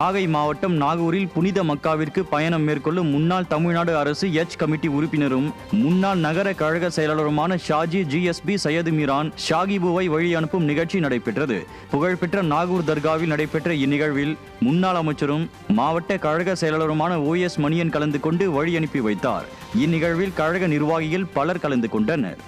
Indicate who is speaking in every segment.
Speaker 1: நாகை மாவட்டம் நாகூரில் புனித மக்காவிற்கு பயணம் மேற்கொள்ளும் முன்னாள் தமிழ்நாடு அரசு எச் கமிட்டி உறுப்பினரும் முன்னாள் நகர கழக செயலாளருமான ஷாஜி GSB சையது மீரான் ஷாகிபுவை வழி அனுப்பும் நிகழ்ச்சி நடைபெற்றது. புகழ்பெற்ற நாகூர் தர்காவில் நடைபெற்ற இந்நிகழ்வில் முன்னாள் அமைச்சரும் மாவட்ட கழக செயலாளருமான OS மணியன் கலந்து கொண்டு வழி அனுப்பி வைத்தார். இந்நிகழ்வில் கழக நிர்வாகிகள் பலர் கலந்து கொண்டனர்.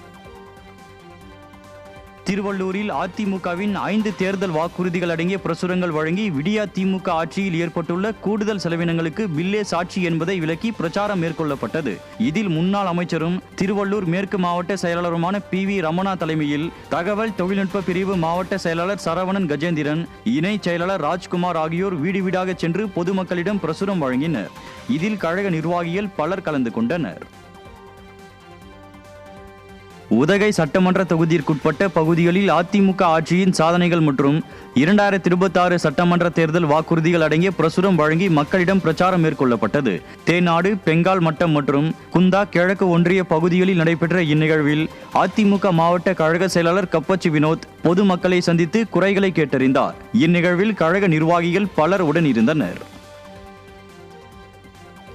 Speaker 1: திருவள்ளூரில் அதிமுகவின் 5 தேர்தல் வாக்குறுதிகள் அடங்கிய பிரசுரங்கள் வழங்கி விடியா திமுக ஆட்சியில் ஏற்பட்டுள்ள கூடுதல் செலவினங்களுக்கு பில்லே சாட்சி என்பதை விளக்கி பிரச்சாரம் மேற்கொள்ளப்பட்டது. இதில் முன்னாள் அமைச்சரும் திருவள்ளூர் மேற்கு மாவட்ட செயலாளருமான PV ரமணா தலைமையில் தகவல் தொழில்நுட்ப பிரிவு மாவட்ட செயலாளர் சரவணன் கஜேந்திரன், இணை செயலாளர் ராஜ்குமார் ஆகியோர் வீடு வீடாக சென்று பொதுமக்களிடம் பிரசுரம் வழங்கினர். இதில் கழக நிர்வாகிகள் பலர் கலந்து கொண்டனர். உதகை சட்டமன்ற தொகுதியிற்குட்பட்ட பகுதிகளில் அதிமுக ஆட்சியின் சாதனைகள் மற்றும் 2026 சட்டமன்ற தேர்தல் வாக்குறுதிகள் அடங்கிய பிரசுரம் வழங்கி மக்களிடம் பிரச்சாரம் மேற்கொள்ளப்பட்டது. தேனாடு, பெங்கால் மட்டம் மற்றும் குந்தா கிழக்கு ஒன்றிய பகுதிகளில் நடைபெற்ற இந்நிகழ்வில் அதிமுக மாவட்ட கழக செயலாளர் கப்பச்சி வினோத் பொதுமக்களை சந்தித்து குறைகளை கேட்டறிந்தார். இந்நிகழ்வில் கழக நிர்வாகிகள் பலர் உடனிருந்தனர்.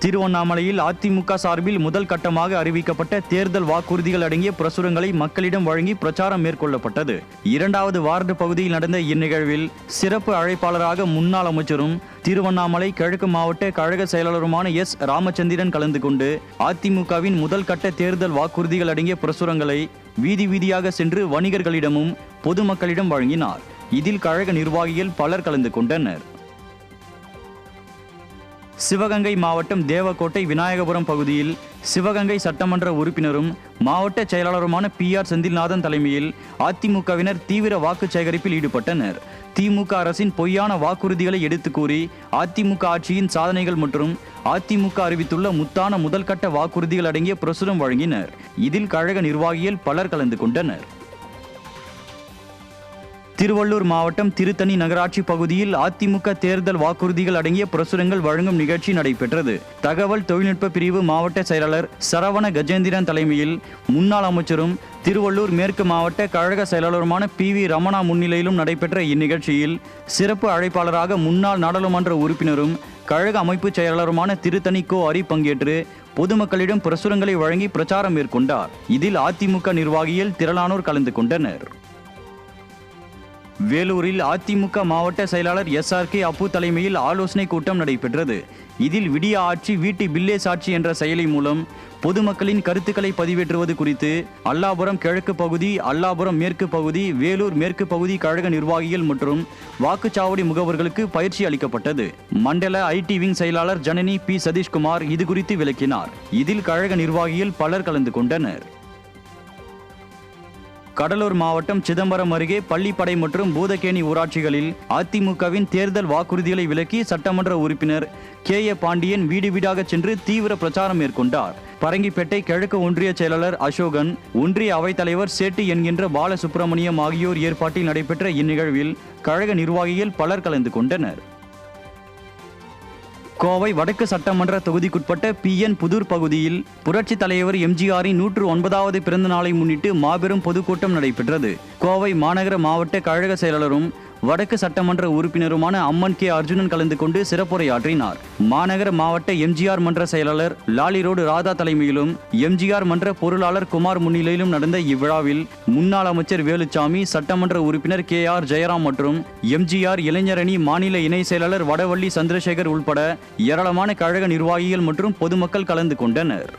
Speaker 1: திருவண்ணாமலையில் அதிமுக சார்பில் முதல் கட்டமாக அறிவிக்கப்பட்ட தேர்தல் வாக்குறுதிகள் அடங்கிய பிரசுரங்களை மக்களிடம் வழங்கி பிரச்சாரம் மேற்கொள்ளப்பட்டது. 2வது வார்டு பகுதியில் நடந்த இந்நிகழ்வில் சிறப்பு அழைப்பாளராக முன்னாள் அமைச்சரும் திருவண்ணாமலை கிழக்கு மாவட்ட கழக செயலாளருமான S ராமச்சந்திரன் கலந்து கொண்டு அதிமுகவின் முதல் கட்ட தேர்தல் வாக்குறுதிகள் அடங்கிய பிரசுரங்களை வீதி வீதியாக சென்று வணிகர்களிடமும் பொதுமக்களிடம் வழங்கினார். இதில் கழக நிர்வாகிகள் பலர் கலந்து கொண்டனர். சிவகங்கை மாவட்டம் தேவக்கோட்டை விநாயகபுரம் பகுதியில் சிவகங்கை சட்டமன்ற உறுப்பினரும் மாவட்ட செயலாளருமான PR செந்தில்நாதன் தலைமையில் அதிமுகவினர் தீவிர வாக்கு சேகரிப்பில் ஈடுபட்டனர். திமுக அரசின் பொய்யான வாக்குறுதிகளை எடுத்து கூறி அதிமுக ஆட்சியின் சாதனைகள் மற்றும் அதிமுக அறிவித்துள்ள முத்தான முதல்கட்ட வாக்குறுதிகள் அடங்கிய பிரசுரம் வழங்கினர். இதில் கழக நிர்வாகிகள் பலர் கலந்து கொண்டனர். திருவள்ளூர் மாவட்டம் திருத்தணி நகராட்சி பகுதியில் அதிமுக தேர்தல் வாக்குறுதிகள் அடங்கிய பிரசுரங்கள் வழங்கும் நிகழ்ச்சி நடைபெற்றது. தகவல் தொழில்நுட்ப பிரிவு மாவட்ட செயலாளர் சரவண கஜேந்திரன் தலைமையில் முன்னாள் அமைச்சரும் திருவள்ளூர் மேற்கு மாவட்ட கழக செயலாளருமான PV ரமணா முன்னிலையிலும் நடைபெற்ற இந்நிகழ்ச்சியில் சிறப்பு அழைப்பாளராக முன்னாள் நாடாளுமன்ற உறுப்பினரும் கழக அமைப்பு செயலாளருமான திருத்தணி ஹரி பங்கேற்று பொதுமக்களிடம் பிரசுரங்களை வழங்கி பிரச்சாரம் மேற்கொண்டார். இதில் அதிமுக நிர்வாகிகள் திரளானோர் கலந்து கொண்டனர். வேலூரில் அதிமுக மாவட்ட செயலாளர் SRK அப்பு தலைமையில் ஆலோசனை கூட்டம் நடைபெற்றது. இதில் விடியா ஆட்சி வீட்டு பில்லே சாட்சி என்ற செயலி மூலம் பொதுமக்களின் கருத்துக்களை பதிவேற்றுவது குறித்து அல்லாபுரம் கிழக்கு பகுதி, அல்லாபுரம் மேற்கு பகுதி, வேலூர் மேற்கு பகுதி கழக நிர்வாகிகள் மற்றும் வாக்குச்சாவடி முகவர்களுக்கு பயிற்சி அளிக்கப்பட்டது. மண்டல IT விங் செயலாளர் ஜனனி P சதீஷ்குமார் இது குறித்து விளக்கினார். இதில் கழக நிர்வாகிகள் பலர் கலந்து கொண்டனர். கடலூர் மாவட்டம் சிதம்பரம் அருகே பள்ளிப்படை மற்றும் பூதகேணி ஊராட்சிகளில் அதிமுகவின் தேர்தல் வாக்குறுதிகளை விளக்கி சட்டமன்ற உறுப்பினர் KA பாண்டியன் வீடு வீடாக சென்று தீவிர பிரச்சாரம் மேற்கொண்டார். பரங்கிப்பேட்டை கிழக்கு ஒன்றிய செயலாளர் அசோகன், ஒன்றிய அவைத்தலைவர் சேட்டு என்கின்ற பாலசுப்பிரமணியம் ஆகியோர் ஏற்பாட்டில் நடைபெற்ற இந்நிகழ்வில் கழக நிர்வாகிகள் பலர் கலந்து கொண்டனர். கோவை வடக்கு சட்டமன்ற தொகுதிக்குட்பட்ட PN புதூர் பகுதியில் புரட்சி தலைவர் MGRின் 109வது பிறந்த நாளை முன்னிட்டு மாபெரும் பொதுக்கூட்டம் நடைபெற்றது. கோவை மாநகர மாவட்ட கழக செயலாளரும் வடக்கு சட்டமன்ற உறுப்பினருமான அம்மன் K அர்ஜுனன் கலந்து கொண்டு சிறப்புரையாற்றினார். மாநகர மாவட்ட MGR மன்ற செயலாளர் லாலி ரோடு ராதா தலைமையிலும் MGR மன்ற பொருளாளர் குமார் முன்னிலையிலும் நடந்த இவ்விழாவில் முன்னாள் அமைச்சர் வேலுச்சாமி, சட்டமன்ற உறுப்பினர் KR ஜெயராம் மற்றும் MGR இளைஞரணி மாநில இணை செயலாளர் வடவள்ளி சந்திரசேகர் உள்பட ஏராளமான கழக நிர்வாகிகள் மற்றும் பொதுமக்கள் கலந்து கொண்டனர்.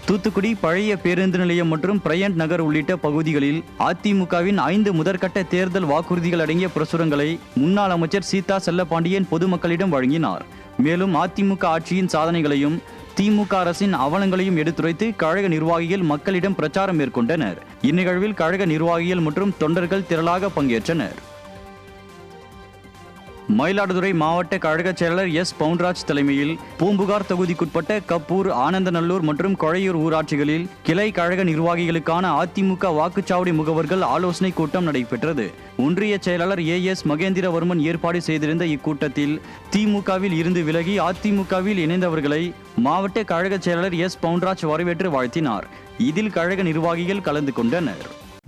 Speaker 1: தூத்துக்குடி பழைய பேருந்து நிலையம் மற்றும் பிரையண்ட் நகர் உள்ளிட்ட பகுதிகளில் அதிமுகவின் 5 முதற்கட்ட தேர்தல் வாக்குறுதிகள் அடங்கிய பிரசுரங்களை முன்னாள் அமைச்சர் சீதா செல்லப்பாண்டியன் பொதுமக்களிடம் வழங்கினார். மேலும் அதிமுக ஆட்சியின் சாதனைகளையும் திமுக அரசின் அவலங்களையும் எடுத்துரைத்து கழக நிர்வாகிகள் மக்களிடம் பிரச்சாரம் மேற்கொண்டனர். இந்நிகழ்வில் கழக நிர்வாகிகள் மற்றும் தொண்டர்கள் திரளாக பங்கேற்றனர். மயிலாடுதுறை மாவட்ட கழக செயலாளர் S பவுன்ராஜ் தலைமையில் பூம்புகார் தொகுதிக்குட்பட்ட கப்பூர், ஆனந்தநல்லூர் மற்றும் கொழையூர் ஊராட்சிகளில் கிளை கழக நிர்வாகிகளுக்கான அதிமுக வாக்குச்சாவடி முகவர்கள் ஆலோசனை கூட்டம் நடைபெற்றது. ஒன்றிய செயலாளர் AS மகேந்திரவர்மன் ஏற்பாடு செய்திருந்த இக்கூட்டத்தில் திமுகவில் இருந்து விலகி அதிமுகவில் இணைந்தவர்களை மாவட்ட கழக செயலாளர் S பவுன்ராஜ் வரவேற்று வாழ்த்தினார். இதில் கழக நிர்வாகிகள் கலந்து கொண்டனர்.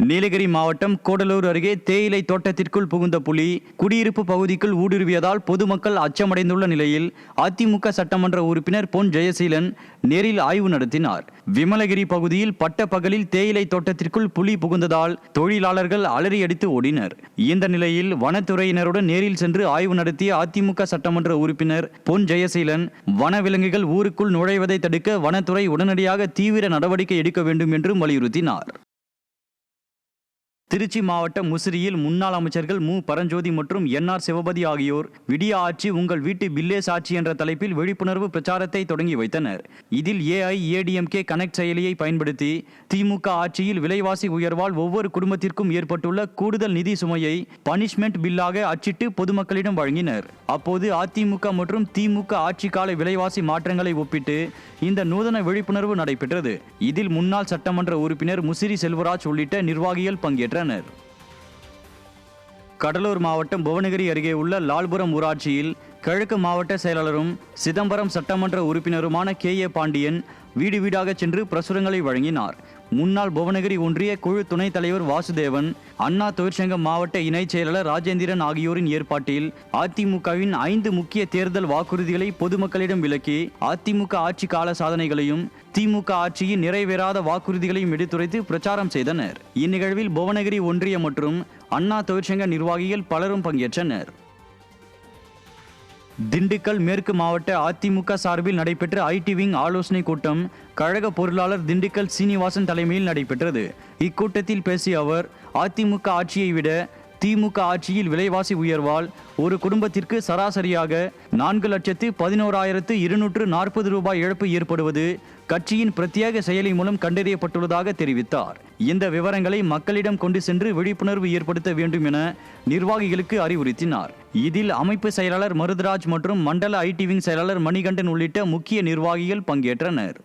Speaker 1: நீலகிரி மாவட்டம் கூடலூர் அருகே தேயிலை தோட்டத்திற்குள் புகுந்த புலி குடியிருப்பு பகுதிக்குள் ஊடுருவியதால் பொதுமக்கள் அச்சமடைந்துள்ள நிலையில் அதிமுக சட்டமன்ற உறுப்பினர் பொன் ஜெயசீலன் நேரில் ஆய்வு நடத்தினார். விமலகிரி பகுதியில் பட்ட பகலில் தேயிலை தோட்டத்திற்குள் புலி புகுந்ததால் தொழிலாளர்கள் அலறியடித்து ஓடினர். இந்த நிலையில் வனத்துறையினருடன் நேரில் சென்று ஆய்வு நடத்திய அதிமுக சட்டமன்ற உறுப்பினர் பொன் ஜெயசீலன் வனவிலங்குகள் ஊருக்குள் நுழைவதை தடுக்க வனத்துறை உடனடியாக தீவிர நடவடிக்கை எடுக்க வேண்டும் என்றும் வலியுறுத்தினார். திருச்சி மாவட்டம் முசிறியில் முன்னாள் அமைச்சர்கள் மு பரஞ்சோதி மற்றும் என்ஆர் சிவபதி ஆகியோர் விடிய ஆட்சி உங்கள் வீட்டு பில்லேஸ் ஆட்சி என்ற தலைப்பில் விழிப்புணர்வு பிரச்சாரத்தை தொடங்கி வைத்தனர். இதில் AIADMK கனெக்ட் செயலியை பயன்படுத்தி திமுக ஆட்சியில் விலைவாசி உயர்வால் ஒவ்வொரு குடும்பத்திற்கும் ஏற்பட்டுள்ள கூடுதல் நிதி சுமையை பனிஷ்மெண்ட் பில்லாக அச்சிட்டு பொதுமக்களிடம் வழங்கினர். அப்போது அதிமுக மற்றும் திமுக ஆட்சி கால விலைவாசி மாற்றங்களை ஒப்பிட்டு இந்த நூதன விழிப்புணர்வு நடைபெற்றது. இதில் முன்னாள் சட்டமன்ற உறுப்பினர் முசிறி செல்வராஜ் உள்ளிட்ட நிர்வாகிகள் பங்கேற்றனர். கடலூர் மாவட்டம் புவனகிரி அருகே உள்ள லால்புரம் ஊராட்சியில் கிழக்கு மாவட்ட செயலாளரும் சிதம்பரம் சட்டமன்ற உறுப்பினருமான KA பாண்டியன் வீடு வீடாக சென்று பிரசுரங்களை வழங்கினார். முன்னாள் புவனகிரி ஒன்றிய குழு துணைத் தலைவர் வாசுதேவன், அண்ணா தொழிற்சங்கம் மாவட்ட இணைச் செயலாளர் ராஜேந்திரன் ஆகியோரின் ஏற்பாட்டில் அதிமுகவின் 5 முக்கிய தேர்தல் வாக்குறுதிகளை பொதுமக்களிடம் விளக்கி அதிமுக ஆட்சி கால சாதனைகளையும் திமுக ஆட்சியின் நிறைவேறாத வாக்குறுதிகளையும் எடுத்துரைத்து பிரச்சாரம் செய்தனர். இந்நிகழ்வில் புவனகிரி ஒன்றிய மற்றும் அண்ணா தொழிற்சங்க நிர்வாகிகள் பலரும் பங்கேற்றனர். திண்டுக்கல் மேற்கு மாவட்ட அதிமுக சார்பில் நடைபெற்ற IT விங் ஆலோசனை கூட்டம் கழக பொருளாளர் திண்டுக்கல் சீனிவாசன் தலைமையில் நடைபெற்றது. இக்கூட்டத்தில் பேசிய அவர், அதிமுக ஆட்சியை விட திமுக ஆட்சியில் விலைவாசி உயர்வால் ஒரு குடும்பத்திற்கு சராசரியாக 4,11,240 ரூபாய் இழப்பு ஏற்படுவது கட்சியின் பிரத்யேக செயலி மூலம் கண்டறியப்பட்டுள்ளதாக தெரிவித்தார். இந்த விவரங்களை மக்களிடம் கொண்டு சென்று விழிப்புணர்வு ஏற்படுத்த வேண்டும் என நிர்வாகிகளுக்கு அறிவுறுத்தினார். இதில் அமைப்பு செயலாளர் மருதராஜ் மற்றும் மண்டல IT விங் செயலாளர் மணிகண்டன் உள்ளிட்ட முக்கிய நிர்வாகிகள் பங்கேற்றனர்.